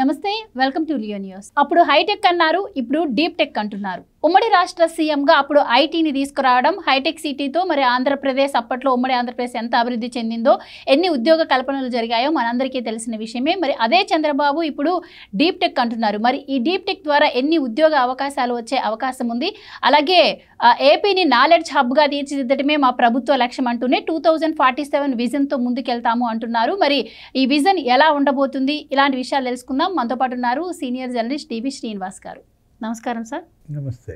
నమస్తే welcome to Leo news. అప్పుడు hitech అన్నారు, ఇప్పుడు డీప్ టెక్ అంటున్నారు. ఉమ్మడి రాష్ట్ర సీఎంగా అప్పుడు ఐటీని తీసుకురావడం, హైటెక్ సిటీతో మరి ఆంధ్రప్రదేశ్ అప్పట్లో ఉమ్మడి ఆంధ్రప్రదేశ్ ఎంత అభివృద్ధి చెందిందో, ఎన్ని ఉద్యోగ కల్పనలు జరిగాయో మనందరికీ తెలిసిన విషయమే. మరి అదే చంద్రబాబు ఇప్పుడు డీప్ టెక్ అంటున్నారు. మరి ఈ డీప్ టెక్ ద్వారా ఎన్ని ఉద్యోగ అవకాశాలు వచ్చే అవకాశం ఉంది? అలాగే ఏపీని నాలెడ్జ్ హబ్గా తీర్చిదిద్దటమే మా ప్రభుత్వ లక్ష్యం అంటూనే 2047 విజన్తో ముందుకెళ్తాము అంటున్నారు. మరి ఈ విజన్ ఎలా ఉండబోతుంది? ఇలాంటి విషయాలు తెలుసుకుందాం. మనతో పాటు ఉన్నారు సీనియర్ జర్నలిస్ట్ టీవీ శ్రీనివాస్ గారు. నమస్కారం సార్. నమస్తే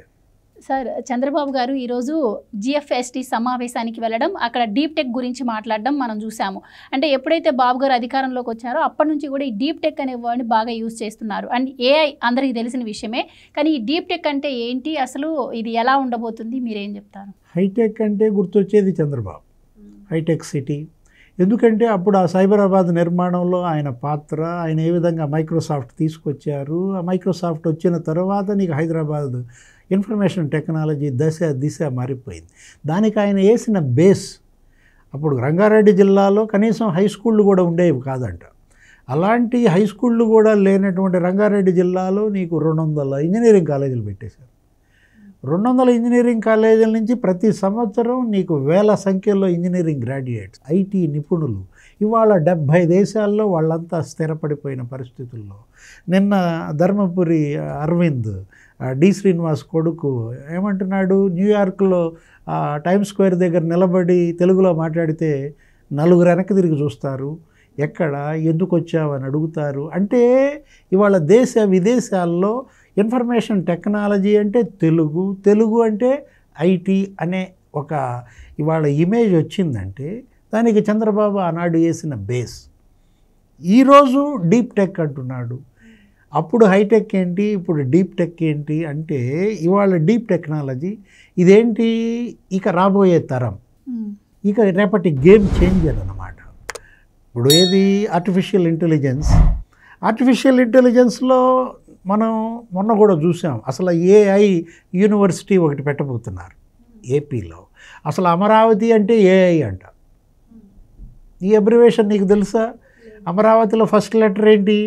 సార్. చంద్రబాబు గారు ఈరోజు జిఎఫ్ఎస్టీ సమావేశానికి వెళ్ళడం, అక్కడ డీప్ టెక్ గురించి మాట్లాడడం మనం చూసాము. అంటే ఎప్పుడైతే బాబు గారు అధికారంలోకి వచ్చారో అప్పటి నుంచి కూడా ఈ డీప్ టెక్ అనే వర్డ్ని బాగా యూజ్ చేస్తున్నారు. అండ్ ఏఐ అందరికీ తెలిసిన విషయమే, కానీ ఈ డీప్ టెక్ అంటే ఏంటి, అసలు ఇది ఎలా ఉండబోతుంది, మీరేం చెప్తారు? హైటెక్ అంటే గుర్తొచ్చేది చంద్రబాబు, హైటెక్ సిటీ. ఎందుకంటే అప్పుడు ఆ సైబరాబాద్ నిర్మాణంలో ఆయన పాత్ర, ఆయన ఏ విధంగా మైక్రోసాఫ్ట్ తీసుకొచ్చారు, ఆ మైక్రోసాఫ్ట్ వచ్చిన తర్వాత నీకు హైదరాబాద్ ఇన్ఫర్మేషన్ టెక్నాలజీ దిశ మారిపోయింది. దానికి ఆయన వేసిన బేస్. అప్పుడు రంగారెడ్డి జిల్లాలో కనీసం హై స్కూళ్ళు కూడా ఉండేవి కాదంట. అలాంటి హై స్కూళ్ళు కూడా లేనటువంటి రంగారెడ్డి జిల్లాలో నీకు 200 ఇంజనీరింగ్ కాలేజీలు పెట్టేశారు. 200 ఇంజనీరింగ్ కాలేజీల నుంచి ప్రతి సంవత్సరం నీకు వేల సంఖ్యలో ఇంజనీరింగ్ గ్రాడ్యుయేట్స్, ఐటీ నిపుణులు. ఇవాళ 70 దేశాల్లో వాళ్ళంతా స్థిరపడిపోయిన పరిస్థితుల్లో. నిన్న ధర్మపురి అరవింద్, డి శ్రీనివాస్ కొడుకు ఏమంటున్నాడు, న్యూయార్క్లో టైమ్ స్క్వేర్ దగ్గర నిలబడి తెలుగులో మాట్లాడితే నలుగురు వెనక్కి తిరిగి చూస్తారు, ఎక్కడ ఎందుకు వచ్చావని అడుగుతారు. అంటే ఇవాళ దేశ విదేశాల్లో ఇన్ఫర్మేషన్ టెక్నాలజీ అంటే తెలుగు అంటే ఐటీ అనే ఒక ఇవాళ ఇమేజ్ వచ్చిందంటే దానికి చంద్రబాబు ఆనాడు వేసిన బేస్. ఈరోజు డీప్ టెక్ అంటున్నాడు. అప్పుడు హైటెక్ ఏంటి, ఇప్పుడు డీప్ టెక్ ఏంటి అంటే ఇవాళ డీప్ టెక్నాలజీ ఇదేంటి, ఇక రాబోయే తరం, ఇక రేపటి గేమ్ చేంజర్ అన్నమాట. ఇప్పుడు ఏది ఆర్టిఫిషియల్ ఇంటెలిజెన్స్లో మనం మొన్న కూడా చూసాం. అసలు ఏఐ యూనివర్సిటీ ఒకటి పెట్టబోతున్నారు ఏపీలో. అసలు అమరావతి అంటే ఏఐ అంట. ఈ అబ్రివేషన్ నీకు తెలుసా? అమరావతిలో ఫస్ట్ లెటర్ ఏంటి,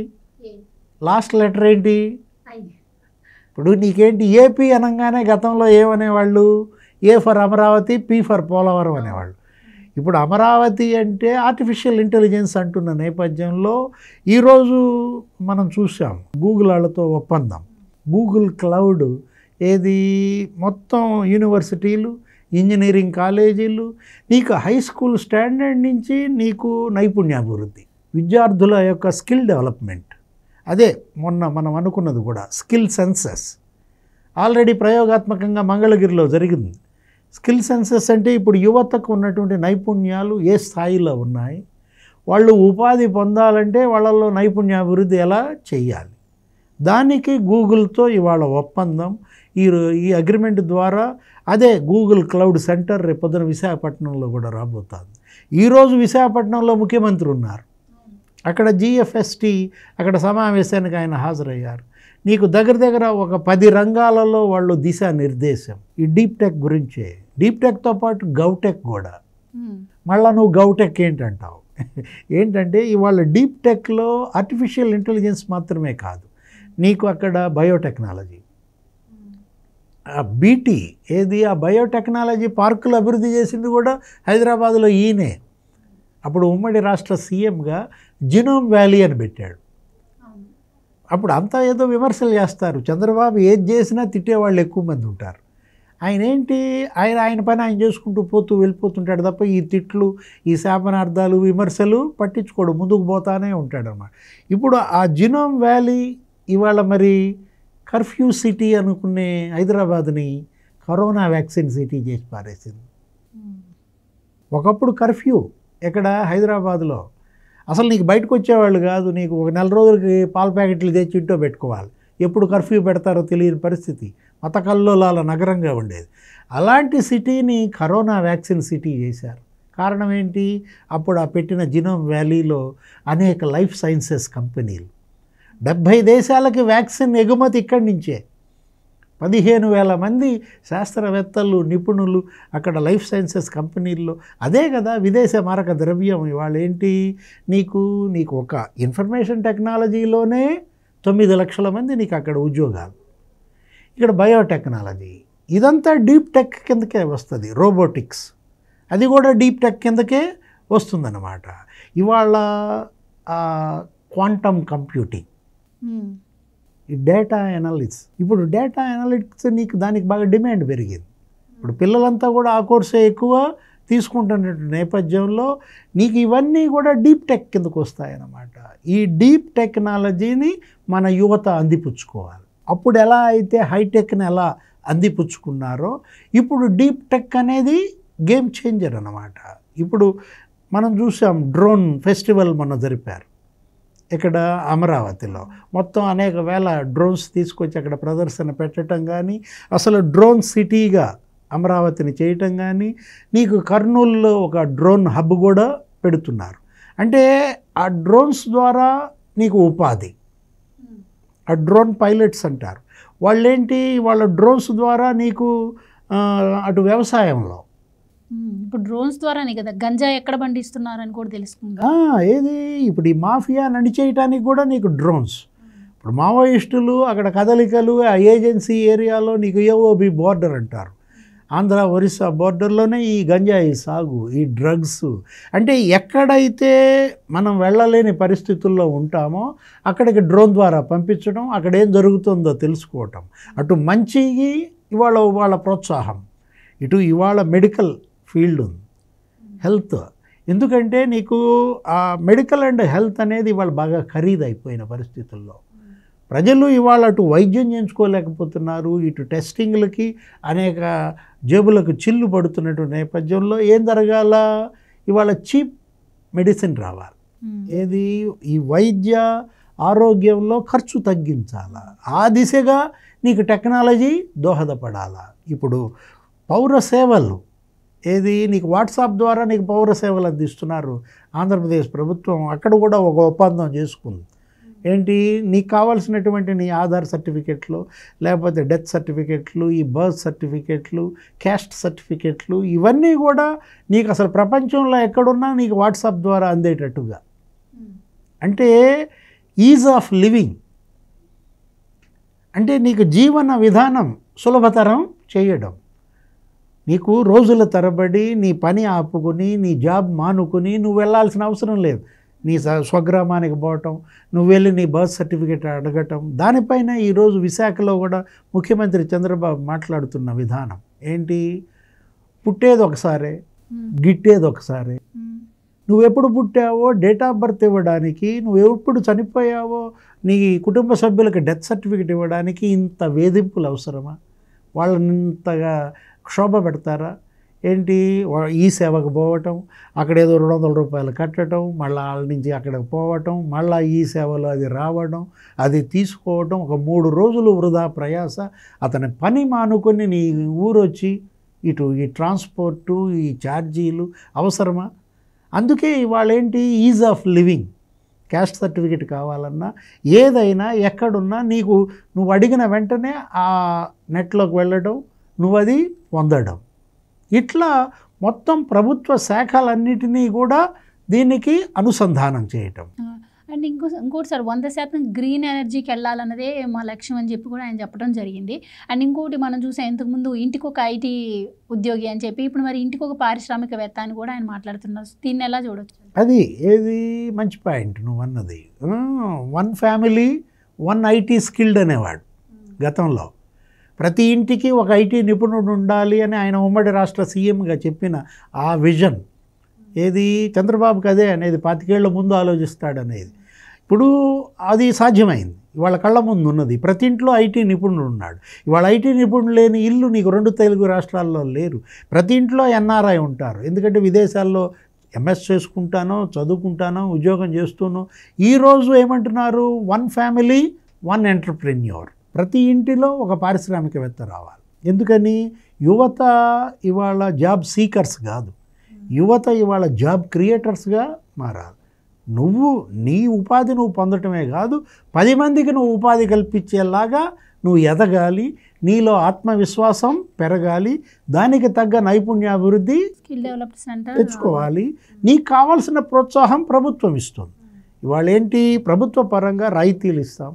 లాస్ట్ లెటర్ ఏంటి? ఇప్పుడు నీకేంటి, ఏపీ అనగానే గతంలో ఏమనేవాళ్ళు, A for Amaravati, P for Polavaram అనేవాళ్ళు. ఇప్పుడు అమరావతి అంటే ఆర్టిఫిషియల్ ఇంటెలిజెన్స్ అంటున్న నేపథ్యంలో ఈరోజు మనం చూసాం గూగుల్ వాళ్ళతో ఒప్పందం. గూగుల్ క్లౌడ్ ఏది మొత్తం యూనివర్సిటీలు, ఇంజనీరింగ్ కాలేజీలు, నీకు హై స్కూల్ స్టాండర్డ్ నుంచి నీకు నైపుణ్యాభివృద్ధి, విద్యార్థుల యొక్క స్కిల్ డెవలప్మెంట్. అదే మొన్న మనం అనుకున్నది కూడా స్కిల్ సెన్సస్ ఆల్రెడీ ప్రయోగాత్మకంగా మంగళగిరిలో జరిగింది. స్కిల్ సెన్సస్ అంటే ఇప్పుడు యువతకు ఉన్నటువంటి నైపుణ్యాలు ఏ స్థాయిలో ఉన్నాయి, వాళ్ళు ఉపాధి పొందాలంటే వాళ్ళల్లో నైపుణ్యాభివృద్ధి ఎలా చేయాలి, దానికి గూగుల్తో ఇవాళ ఒప్పందం. ఈ అగ్రిమెంట్ ద్వారా అదే గూగుల్ క్లౌడ్ సెంటర్ రేపొద్దున విశాఖపట్నంలో కూడా రాబోతుంది. ఈరోజు విశాఖపట్నంలో ముఖ్యమంత్రి ఉన్నారు, అక్కడ జిఎఫ్ఎస్టీ అక్కడ సమావేశానికి ఆయన హాజరయ్యారు. నీకు దగ్గర ఒక 10 రంగాలలో వాళ్ళు దిశానిర్దేశం ఈ డీప్ టెక్ గురించే. డీప్ టెక్తో పాటు గౌటెక్ కూడా. మళ్ళీ నువ్వు గౌటెక్ ఏంటంటావు? ఏంటంటే ఇవాళ డీప్ టెక్లో ఆర్టిఫిషియల్ ఇంటెలిజెన్స్ మాత్రమే కాదు, నీకు అక్కడ బయోటెక్నాలజీ, బీటీ ఏది ఆ బయోటెక్నాలజీ పార్కులు అభివృద్ధి చేసింది కూడా హైదరాబాద్లో ఈయనే. అప్పుడు ఉమ్మడి రాష్ట్ర సీఎంగా జినోమ్ వ్యాలీ అని పెట్టాడు. అప్పుడు అంతా ఏదో విమర్శలు చేస్తారు, చంద్రబాబు ఏది చేసినా తిట్టేవాళ్ళు ఎక్కువ మంది ఉంటారు. ఆయన ఏంటి, ఆయన పని ఆయన చేసుకుంటూ వెళ్ళిపోతుంటాడు తప్ప ఈ తిట్లు, ఈ శాపనార్థాలు, విమర్శలు పట్టించుకోడు, ముందుకు పోతానే ఉంటాడు అన్నమాట. ఇప్పుడు ఆ జినోమ్ వ్యాలీ ఇవాళ మరి కర్ఫ్యూ సిటీ అనుకునే హైదరాబాద్ని కరోనా వ్యాక్సిన్ సిటీ చేసి పారేసింది. ఒకప్పుడు కర్ఫ్యూ ఎక్కడ హైదరాబాద్లో అసలు నీకు బయటకు వచ్చేవాళ్ళు కాదు, నీకు ఒక నెల రోజులకి పాల ప్యాకెట్లు తెచ్చి ఇంట్లో పెట్టుకోవాలి, ఎప్పుడు కర్ఫ్యూ పెడతారో తెలియని పరిస్థితి, మతకల్లోలాల నగరంగా ఉండేది. అలాంటి సిటీని కరోనా వ్యాక్సిన్ సిటీ చేశారు. కారణం ఏంటి, అప్పుడు ఆ పెట్టిన జినోమ్ వ్యాలీలో అనేక లైఫ్ సైన్సెస్ కంపెనీలు, 70 దేశాలకి వ్యాక్సిన్ ఎగుమతి ఇక్కడి నుంచే. 15,000 మంది శాస్త్రవేత్తలు, నిపుణులు అక్కడ లైఫ్ సైన్సెస్ కంపెనీల్లో. అదే కదా విదేశ మారక ద్రవ్యం. ఇవాళ ఏంటి, నీకు ఒక ఇన్ఫర్మేషన్ టెక్నాలజీలోనే 9 లక్షల మంది నీకు అక్కడ ఉద్యోగాలు. ఇక్కడ బయోటెక్నాలజీ ఇదంతా డీప్ టెక్ కిందకే వస్తుంది. రోబోటిక్స్ అది కూడా డీప్ టెక్ కిందకే వస్తుందన్నమాట. ఇవాళ క్వాంటమ్ కంప్యూటింగ్, ఈ డేటా అనాలిసిస్, ఇప్పుడు డేటా అనాలిటిక్స్ నీకు దానికి బాగా డిమాండ్ పెరిగింది. ఇప్పుడు పిల్లలంతా కూడా ఆ కోర్సే ఎక్కువ తీసుకుంటున్న నేపథ్యంలో నీకు ఇవన్నీ కూడా డీప్ టెక్ కిందకు వస్తాయన్నమాట. ఈ డీప్ టెక్నాలజీని మన యువత అందిపుచ్చుకోవాలి. అప్పుడు ఎలా అయితే హైటెక్ని ఎలా అందిపుచ్చుకున్నారో ఇప్పుడు డీప్ టెక్ అనేది గేమ్ చేంజర్ అన్నమాట. ఇప్పుడు మనం చూసాం డ్రోన్ ఫెస్టివల్ మొన్న జరిపారు ఇక్కడ అమరావతిలో. మొత్తం అనేక వేల డ్రోన్స్ తీసుకొచ్చి అక్కడ ప్రదర్శన పెట్టడం కానీ, అసలు డ్రోన్ సిటీగా అమరావతిని చేయటం కానీ, నీకు కర్నూలులో ఒక డ్రోన్ హబ్ కూడా పెడుతున్నారు. అంటే ఆ డ్రోన్స్ ద్వారా నీకు ఉపాధి, ఆ డ్రోన్ పైలట్స్ అంటారు వాళ్ళేంటి, వాళ్ళ డ్రోన్స్ ద్వారా నీకు అటు వ్యవసాయంలో ఇప్పుడు డ్రోన్స్ ద్వారానే కదా గంజా ఎక్కడ పండిస్తున్నారని కూడా తెలుస్తుంది. ఏది ఇప్పుడు ఈ మాఫియా నడిచేయటానికి కూడా నీకు డ్రోన్స్. ఇప్పుడు మావోయిస్టులు అక్కడ కదలికలు ఆ ఏజెన్సీ ఏరియాలో నీకు ఏఓబి బోర్డర్ అంటారు, ఆంధ్ర ఒరిస్సా బోర్డర్లోనే ఈ గంజాయి సాగు, ఈ డ్రగ్స్. అంటే ఎక్కడైతే మనం వెళ్ళలేని పరిస్థితుల్లో ఉంటామో అక్కడికి డ్రోన్ ద్వారా పంపించడం, అక్కడ ఏం జరుగుతుందో తెలుసుకోవటం. అటు మంచికి ఇవాళ ప్రోత్సాహం, ఇటు ఇవాళ మెడికల్ ఫీల్డ్ ఉంది, హెల్త్. ఎందుకంటే నీకు ఆ మెడికల్ అండ్ హెల్త్ అనేది ఇవాళ బాగా ఖరీదైపోయిన పరిస్థితుల్లో ప్రజలు ఇవాళ అటు వైద్యం చేయించుకోలేకపోతున్నారు, ఇటు టెస్టింగ్లకి అనేక జేబులకు చిల్లు పడుతున్నటువంటి నేపథ్యంలో ఏం జరగాల, ఇవాళ చీప్ మెడిసిన్ రావాలి. ఏది ఈ వైద్య ఆరోగ్యంలో ఖర్చు తగ్గించాలా, ఆ దిశగా నీకు టెక్నాలజీ దోహదపడాలా. ఇప్పుడు పౌర సేవలు ఏది నీకు వాట్సాప్ ద్వారా నీకు పౌర సేవలు అందిస్తున్నారు ఆంధ్రప్రదేశ్ ప్రభుత్వం. అక్కడ కూడా ఒక ఒప్పందం చేసుకుంది. ఏంటి, నీకు కావాల్సినటువంటి నీ ఆధార్ సర్టిఫికెట్లు, లేకపోతే డెత్ సర్టిఫికెట్లు, ఈ బర్త్ సర్టిఫికెట్లు, క్యాస్ట్ సర్టిఫికెట్లు, ఇవన్నీ కూడా నీకు అసలు ప్రపంచంలో ఎక్కడున్నా నీకు వాట్సాప్ ద్వారా అందేటట్టుగా. అంటే ఈజ్ ఆఫ్ లివింగ్, అంటే నీకు జీవన విధానం సులభతరం చేయడం. నీకు రోజుల తరబడి నీ పని ఆపుకుని, నీ జాబ్ మానుకుని నువ్వు వెళ్ళాల్సిన అవసరం లేదు. నీ స్వగ్రామానికి పోవటం, నువ్వు వెళ్ళి నీ బర్త్ సర్టిఫికేట్ అడగటం. దానిపైన ఈరోజు విశాఖలో కూడా ముఖ్యమంత్రి చంద్రబాబు మాట్లాడుతున్న విధానం ఏంటి, పుట్టేది ఒకసారే, గిట్టేది ఒకసారే. నువ్వెప్పుడు పుట్టావో డేట్ ఆఫ్ బర్త్ ఇవ్వడానికి, నువ్వు ఎప్పుడు చనిపోయావో నీ కుటుంబ సభ్యులకు డెత్ సర్టిఫికేట్ ఇవ్వడానికి ఇంత వేధింపులు అవసరమా? వాళ్ళని ఇంతగా క్షోభ పెడతారా ఏంటి? ఈ సేవకు పోవటం, అక్కడ ఏదో 200 రూపాయలు కట్టడం, మళ్ళీ వాళ్ళ నుంచి అక్కడికి పోవటం, మళ్ళీ ఈ సేవలో అది రావడం, అది తీసుకోవటం, ఒక 3 రోజులు వృధా ప్రయాస. అతని పని మానుకొని నీ ఊరొచ్చి ఇటు ఈ ట్రాన్స్పోర్టు, ఈ ఛార్జీలు అవసరమా? అందుకే ఇవాళ ఏంటి, is of living. Caste certificate కావాలన్నా ఏదైనా ఎక్కడున్నా నీకు నువ్వు అడిగిన వెంటనే ఆ నెట్లోకి వెళ్ళడం, నువ్వు అది పొందడం. ఇట్లా మొత్తం ప్రభుత్వ శాఖలన్నిటినీ కూడా దీనికి అనుసంధానం చేయటం. అండ్ ఇంకోటి సార్, 100% గ్రీన్ ఎనర్జీకి వెళ్ళాలన్నదే మా లక్ష్యం అని చెప్పి కూడా ఆయన చెప్పడం జరిగింది. అండ్ ఇంకోటి మనం చూసాం ఇంతకుముందు ఇంటికి ఒక ఐటీ ఉద్యోగి అని చెప్పి, ఇప్పుడు మరి ఇంటికి ఒక పారిశ్రామికవేత్త అని కూడా ఆయన మాట్లాడుతున్నారు. దీన్ని ఎలా చూడొచ్చు? అది ఏది మంచి పాయింట్ నువ్వు అన్నది. 1 ఫ్యామిలీ 1 ఐటీ స్కిల్డ్ అనేవాడు గతంలో. ప్రతి ఇంటికి ఒక ఐటీ నిపుణుడు ఉండాలి అని ఆయన ఉమ్మడి రాష్ట్ర సీఎంగా చెప్పిన ఆ విజన్ ఏది చంద్రబాబుకి అదే అనేది 25 ఏళ్ల ముందు ఆలోచిస్తాడనేది ఇప్పుడు అది సాధ్యమైంది. ఇవాళ కళ్ళ ముందు ఉన్నది. ప్రతి ఇంట్లో ఐటీ నిపుణుడు ఉన్నాడు. ఇవాళ ఐటీ నిపుణుడు లేని ఇల్లు నీకు 2 తెలుగు రాష్ట్రాల్లో లేరు. ప్రతి ఇంట్లో ఎన్ఆర్ఐ ఉంటారు. ఎందుకంటే విదేశాల్లో ఎంఎస్ చేసుకుంటానో, చదువుకుంటానో, ఉద్యోగం చేస్తూనో. ఈరోజు ఏమంటున్నారు, 1 ఫ్యామిలీ 1 ఎంటర్ప్రెన్యూర్. ప్రతి ఇంటిలో ఒక పారిశ్రామికవేత్త రావాలి. ఎందుకని, యువత ఇవాళ జాబ్ సీకర్స్ కాదు, యువత ఇవాళ జాబ్ క్రియేటర్స్గా మారాలి. నువ్వు నీ ఉపాధి నువ్వు పొందటమే కాదు, 10 మందికి నువ్వు ఉపాధి కల్పించేలాగా నువ్వు ఎదగాలి. నీలో ఆత్మవిశ్వాసం పెరగాలి. దానికి తగ్గ నైపుణ్యాభివృద్ధి స్కిల్ డెవలప్మెంట్ సెంటర్ తెచ్చుకోవాలి. నీకు కావాల్సిన ప్రోత్సాహం ప్రభుత్వం ఇస్తుంది. ఇవాళ ఏంటి, ప్రభుత్వ పరంగా రాయితీలు ఇస్తాం,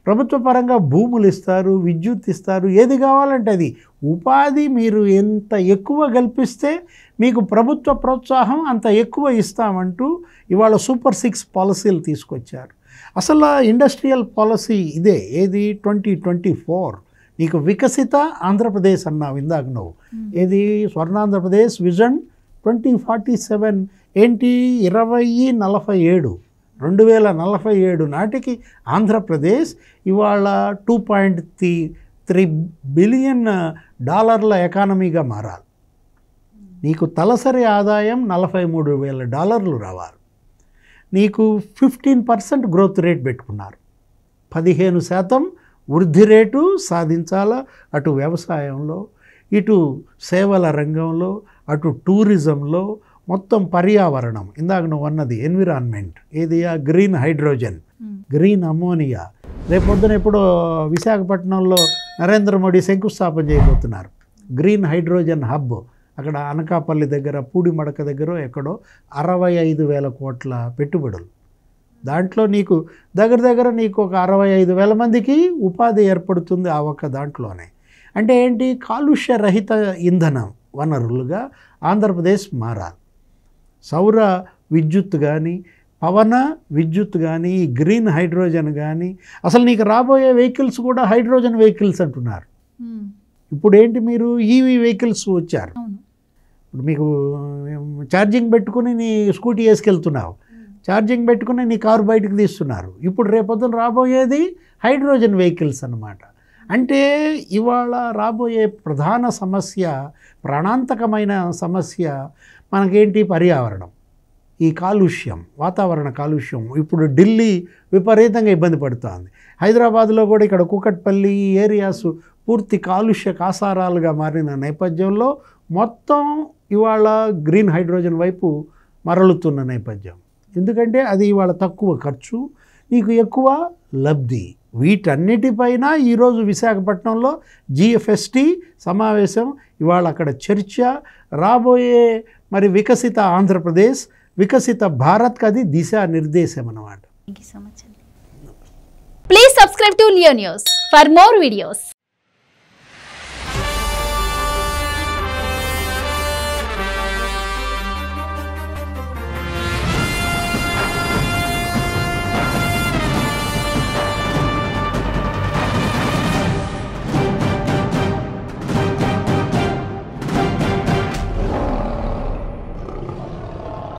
ప్రభుత్వ పరంగా భూములు ఇస్తారు, విద్యుత్ ఇస్తారు, ఏది కావాలంటే అది. ఉపాధి మీరు ఎంత ఎక్కువ కల్పిస్తే మీకు ప్రభుత్వ ప్రోత్సాహం అంత ఎక్కువ ఇస్తామంటూ ఇవాళ సూపర్ 6 పాలసీలు తీసుకొచ్చారు. అసలు ఇండస్ట్రియల్ పాలసీ ఇదే. ఏది 2024 నీకు వికసిత ఆంధ్రప్రదేశ్ అన్నావు ఇందాక నువ్వు. ఏది స్వర్ణాంధ్రప్రదేశ్ విజన్ 2047 ఏంటి 2047 2047 నాటికి ఆంధ్రప్రదేశ్ ఇవాళ $2.3 బిలియన్ ఎకానమీగా మారాలి. నీకు తలసరి ఆదాయం $43,000 రావాలి. నీకు 15% గ్రోత్ రేట్ పెట్టుకున్నారు. 15% వృద్ధి రేటు సాధించాలా. అటు వ్యవసాయంలో, ఇటు సేవల రంగంలో, అటు టూరిజంలో, మొత్తం పర్యావరణం. ఇందాక నువ్వు అన్నది ఎన్విరాన్మెంట్, ఏది గ్రీన్ హైడ్రోజన్, గ్రీన్ అమోనియా. రేపొద్దున ఎప్పుడో విశాఖపట్నంలో నరేంద్ర మోడీ శంకుస్థాపన చేయబోతున్నారు గ్రీన్ హైడ్రోజన్ హబ్. అక్కడ అనకాపల్లి దగ్గర, పూడిమడక దగ్గర ఎక్కడో 65,000 కోట్ల పెట్టుబడులు. దాంట్లో నీకు దగ్గర నీకు ఒక 65,000 మందికి ఉపాధి ఏర్పడుతుంది ఆ ఒక్క దాంట్లోనే. అంటే ఏంటి, కాలుష్య రహిత ఇంధన వనరులుగా ఆంధ్రప్రదేశ్ మారాలి. సౌర విద్యుత్ కానీ, పవన విద్యుత్ కానీ, గ్రీన్ హైడ్రోజన్ కానీ, అసలు నీకు రాబోయే వెహికల్స్ కూడా హైడ్రోజన్ వెహికల్స్ అంటున్నారు. ఇప్పుడు ఏంటి, మీరు ఈవీ వెహికల్స్ వచ్చారు. ఇప్పుడు మీకు ఛార్జింగ్ పెట్టుకుని నీ స్కూటీ వేసుకెళ్తున్నావు, ఛార్జింగ్ పెట్టుకుని నీ కారు బయటకు తీస్తున్నారు. ఇప్పుడు రేపొద్దున రాబోయేది హైడ్రోజన్ వెహికల్స్ అన్నమాట. అంటే ఇవాళ రాబోయే ప్రధాన సమస్య, ప్రాణాంతకమైన సమస్య మనకేంటి, పర్యావరణం. ఈ కాలుష్యం, వాతావరణ కాలుష్యం. ఇప్పుడు ఢిల్లీ విపరీతంగా ఇబ్బంది పడుతోంది. హైదరాబాద్లో కూడా ఇక్కడ కూకట్పల్లి ఏరియాస్ పూర్తి కాలుష్య కాసారాలుగా మారిన నేపథ్యంలో మొత్తం ఇవాళ గ్రీన్ హైడ్రోజన్ వైపు మరలుతున్న నేపథ్యం. ఎందుకంటే అది ఇవాళ తక్కువ ఖర్చు, నీకు ఎక్కువ లబ్ధి. వీటన్నిటిపైన ఈరోజు విశాఖపట్నంలో GFST సమావేశం. ఇవాళ అక్కడ చర్చ. రాబోయే మరి వికసిత ఆంధ్రప్రదేశ్, వికసిత భారత్కి అది దిశానిర్దేశం అన్నమాట. థ్యాంక్ యూ సో మచ్ అండి. Please subscribe to Leo news for more videos.